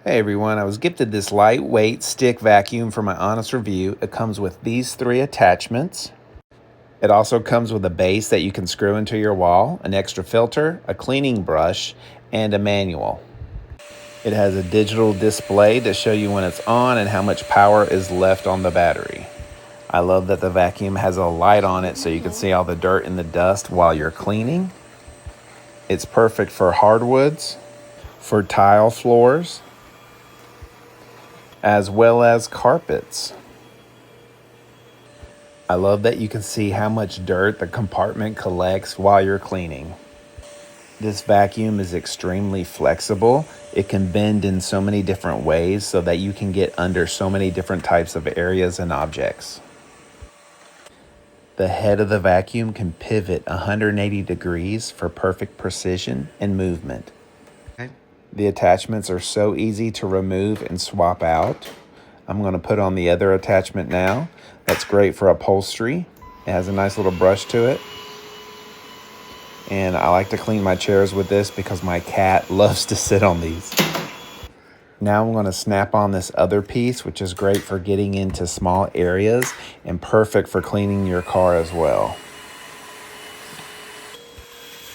Hey everyone, I was gifted this lightweight stick vacuum for my honest review. It comes with these 3 attachments. It also comes with a base that you can screw into your wall, an extra filter, a cleaning brush, and a manual. It has a digital display to show you when it's on and how much power is left on the battery. I love that the vacuum has a light on it so you can see all the dirt and the dust while you're cleaning. It's perfect for hardwoods, for tile floors, as well as carpets. I love that you can see how much dirt the compartment collects while you're cleaning. This vacuum is extremely flexible. It can bend in so many different ways so that you can get under so many different types of areas and objects. The head of the vacuum can pivot 180 degrees for perfect precision and movement. The attachments are so easy to remove and swap out. I'm going to put on the other attachment now. That's great for upholstery. It has a nice little brush to it. And I like to clean my chairs with this because my cat loves to sit on these. Now I'm going to snap on this other piece, which is great for getting into small areas and perfect for cleaning your car as well.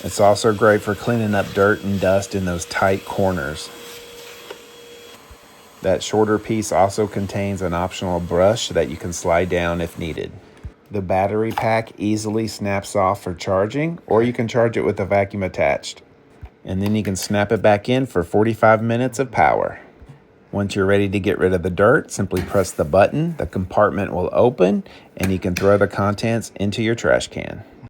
It's also great for cleaning up dirt and dust in those tight corners. That shorter piece also contains an optional brush that you can slide down if needed. The battery pack easily snaps off for charging, or you can charge it with the vacuum attached. And then you can snap it back in for 45 minutes of power. Once you're ready to get rid of the dirt, simply press the button, the compartment will open, and you can throw the contents into your trash can.